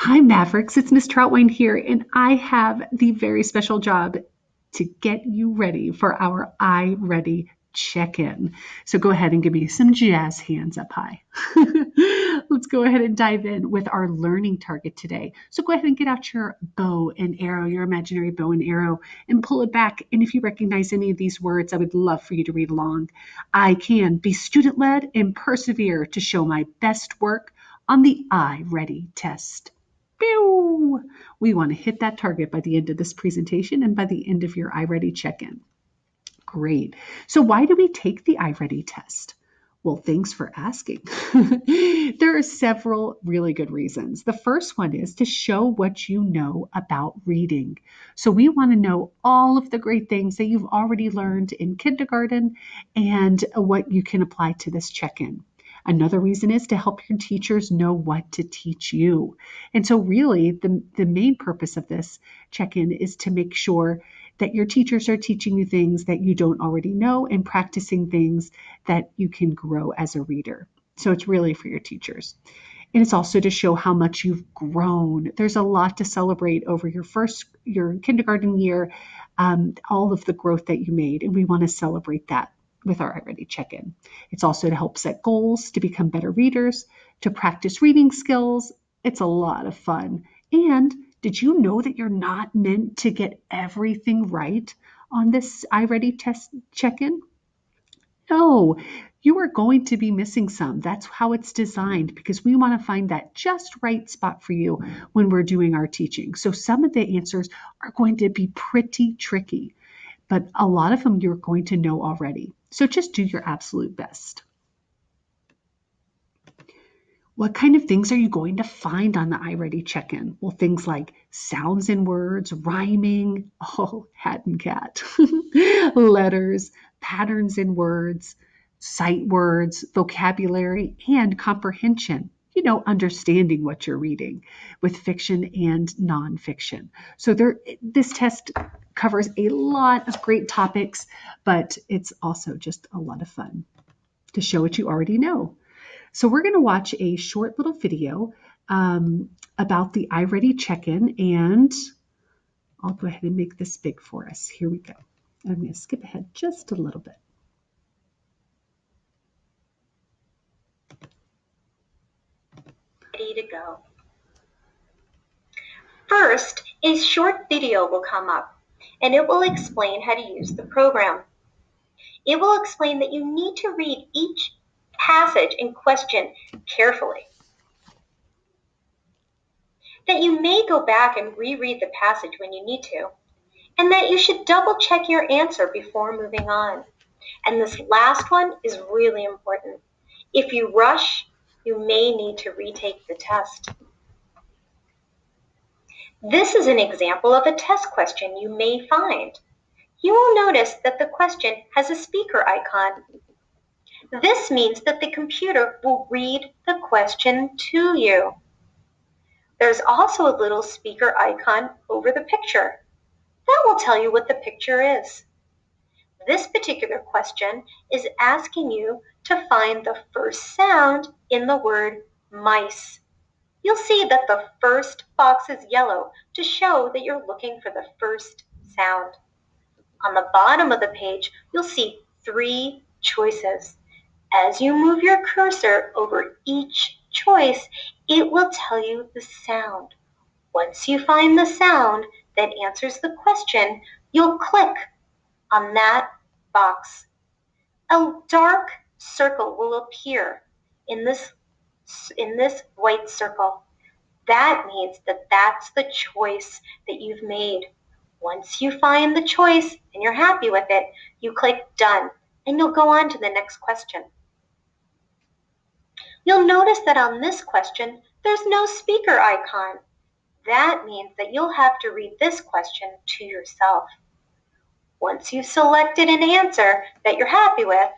Hi, Mavericks. It's Miss Troutwine here, and I have the very special job to get you ready for our iReady check-in. So go ahead and give me some jazz hands up high. Let's go ahead and dive in with our learning target today. So go ahead and get out your bow and arrow, your imaginary bow and arrow, and pull it back. And if you recognize any of these words, I would love for you to read along. I can be student-led and persevere to show my best work on the iReady test. Pew! We want to hit that target by the end of this presentation and by the end of your iReady check-in. Great. So why do we take the iReady test? Well, thanks for asking. There are several really good reasons. The first one is to show what you know about reading. So we want to know all of the great things that you've already learned in kindergarten and what you can apply to this check-in. Another reason is to help your teachers know what to teach you. And so really the main purpose of this check-in is to make sure that your teachers are teaching you things that you don't already know and practicing things that you can grow as a reader. So it's really for your teachers. And it's also to show how much you've grown. There's a lot to celebrate over your kindergarten year, all of the growth that you made, and we want to celebrate that with our iReady check-in. It's also to help set goals, to become better readers, to practice reading skills. It's a lot of fun. And did you know that you're not meant to get everything right on this iReady test check-in? No, you are going to be missing some. That's how it's designed because we want to find that just right spot for you when we're doing our teaching. So some of the answers are going to be pretty tricky, but a lot of them you're going to know already. So just do your absolute best. What kind of things are you going to find on the iReady check-in? Well, things like sounds in words, rhyming, hat and cat, letters, patterns in words, sight words, vocabulary, and comprehension. Understanding what you're reading with fiction and nonfiction. So this test covers a lot of great topics, but it's also just a lot of fun to show what you already know. So we're going to watch a short little video about the iReady check-in, and I'll go ahead and make this big for us. Here we go. I'm going to skip ahead just a little bit. Ready to go. First, a short video will come up, and it will explain how to use the program. It will explain that you need to read each passage and question carefully. That you may go back and reread the passage when you need to, and that you should double check your answer before moving on. And this last one is really important. If you rush, you may need to retake the test. This is an example of a test question you may find. You will notice that the question has a speaker icon. This means that the computer will read the question to you. There's also a little speaker icon over the picture. That will tell you what the picture is. This particular question is asking you to find the first sound in the word mice. You'll see that the first box is yellow to show that you're looking for the first sound. On the bottom of the page, you'll see 3 choices. As you move your cursor over each choice, it will tell you the sound. Once you find the sound that answers the question, you'll click on that box. A dark circle will appear in this white circle. That means that that's the choice that you've made. Once you find the choice and you're happy with it, you click done and you'll go on to the next question. You'll notice that on this question, there's no speaker icon. That means that you'll have to read this question to yourself. Once you've selected an answer that you're happy with,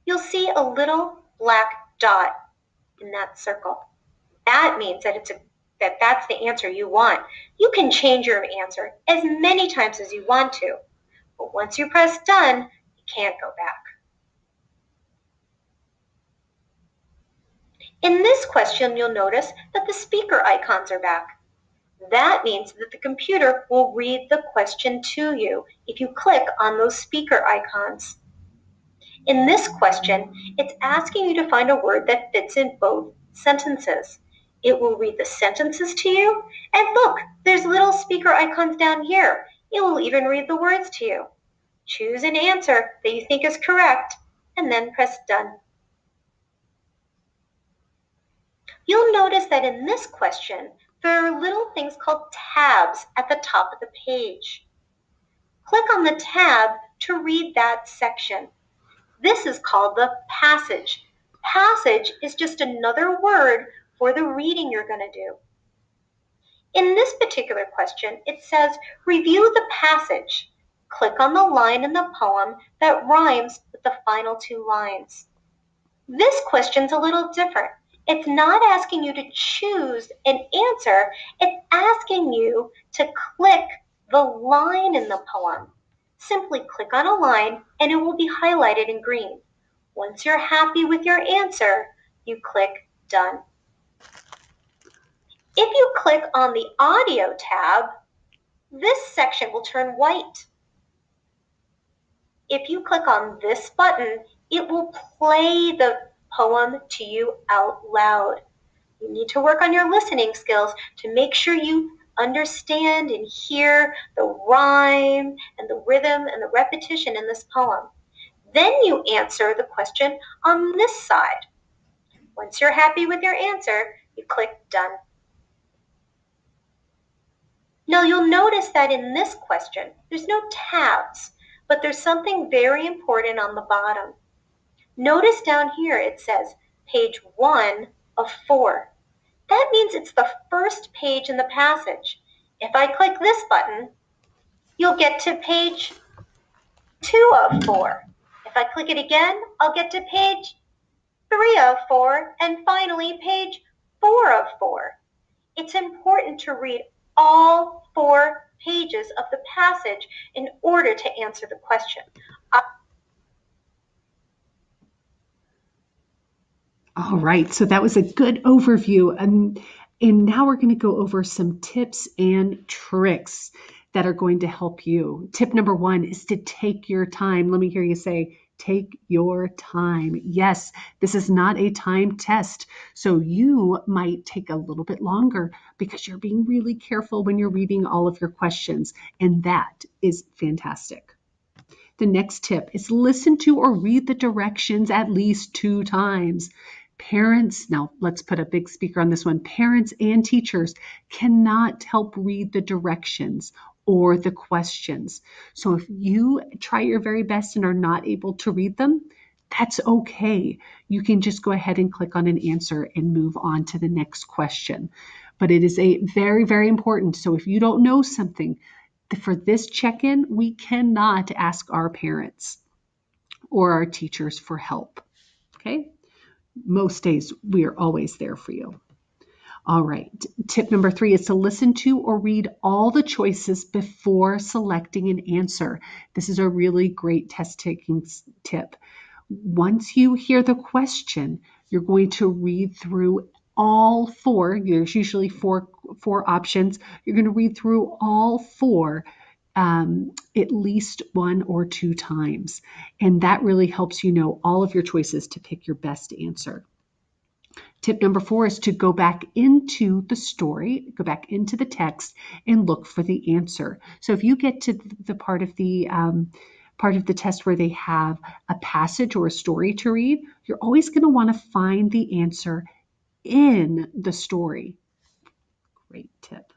you'll see a little black dot in that circle. That means that that's the answer you want. You can change your answer as many times as you want to, but once you press done, you can't go back. In this question, you'll notice that the speaker icons are back. That means that the computer will read the question to you if you click on those speaker icons. In this question, it's asking you to find a word that fits in both sentences. It will read the sentences to you, and look, there's little speaker icons down here. It will even read the words to you. Choose an answer that you think is correct, and then press Done. You'll notice that in this question, there are little things called tabs at the top of the page. Click on the tab to read that section. This is called the passage. Passage is just another word for the reading you're going to do. In this particular question, it says, review the passage. Click on the line in the poem that rhymes with the final two lines. This question's a little different. It's not asking you to choose an answer. It's asking you to click the line in the poem. Simply click on a line and it will be highlighted in green. Once you're happy with your answer, you click Done. If you click on the Audio tab, this section will turn white. If you click on this button, it will play the poem to you out loud. You need to work on your listening skills to make sure you understand and hear the rhyme and the rhythm and the repetition in this poem. Then you answer the question on this side. Once you're happy with your answer, you click Done. Now you'll notice that in this question, there's no tabs, but there's something very important on the bottom. Notice down here it says page 1 of 4. That means it's the first page in the passage. If I click this button, you'll get to page 2 of 4. If I click it again, I'll get to page 3 of 4, and finally page 4 of 4. It's important to read all 4 pages of the passage in order to answer the question. All right, so that was a good overview. And now we're going to go over some tips and tricks that are going to help you. Tip number 1 is to take your time. Let me hear you say, take your time. Yes, this is not a time test. So you might take a little bit longer because you're being really careful when you're reading all of your questions. And that is fantastic. The next tip is listen to or read the directions at least 2 times. Parents, now let's put a big speaker on this one. Parents and teachers cannot help read the directions or the questions. So if you try your very best and are not able to read them, that's okay. You can just go ahead and click on an answer and move on to the next question. But it is a very, very important. So if you don't know something, for this check-in, we cannot ask our parents or our teachers for help. Okay? Most days, we are always there for you. All right. Tip number 3 is to listen to or read all the choices before selecting an answer. This is a really great test-taking tip. Once you hear the question, you're going to read through all 4. There's usually four options. You're going to read through all 4 at least 1 or 2 times. And that really helps you know all of your choices to pick your best answer. Tip number 4 is to go back into the story, go back into the text and look for the answer. So if you get to the part of the test where they have a passage or a story to read, you're always going to want to find the answer in the story. Great tip.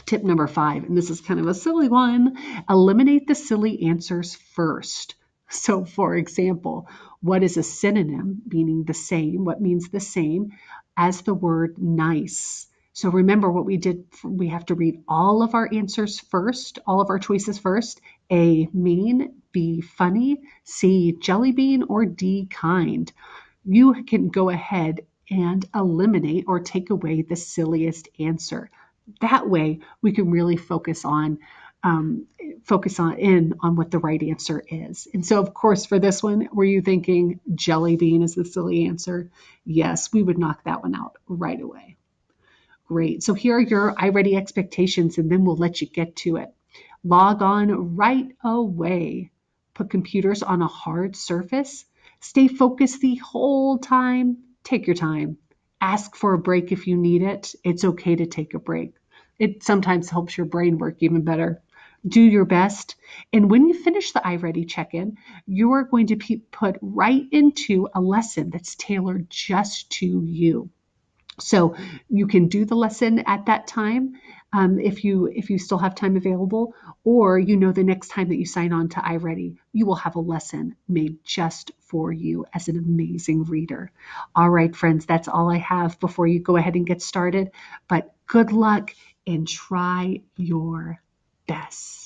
Tip number 5, and this is kind of a silly one, eliminate the silly answers first. So for example, what is a synonym, meaning the same, what means the same as the word nice? So remember what we did, we have to read all of our answers first, all of our choices first. A, mean, B, funny, C, jelly bean, or D, kind. You can go ahead and eliminate or take away the silliest answer. That way, we can really focus on focus on what the right answer is. And so, of course, for this one, were you thinking jelly bean is the silly answer? Yes, we would knock that one out right away. Great. So here are your iReady expectations, and then we'll let you get to it. Log on right away. Put computers on a hard surface. Stay focused the whole time. Take your time. Ask for a break if you need it. It's okay to take a break. It sometimes helps your brain work even better. Do your best. And when you finish the iReady check-in, you are going to be put right into a lesson that's tailored just to you. So you can do the lesson at that time if you still have time available, or the next time that you sign on to iReady, you will have a lesson made just for you as an amazing reader. All right, friends, that's all I have before you go ahead and get started. But good luck and try your best.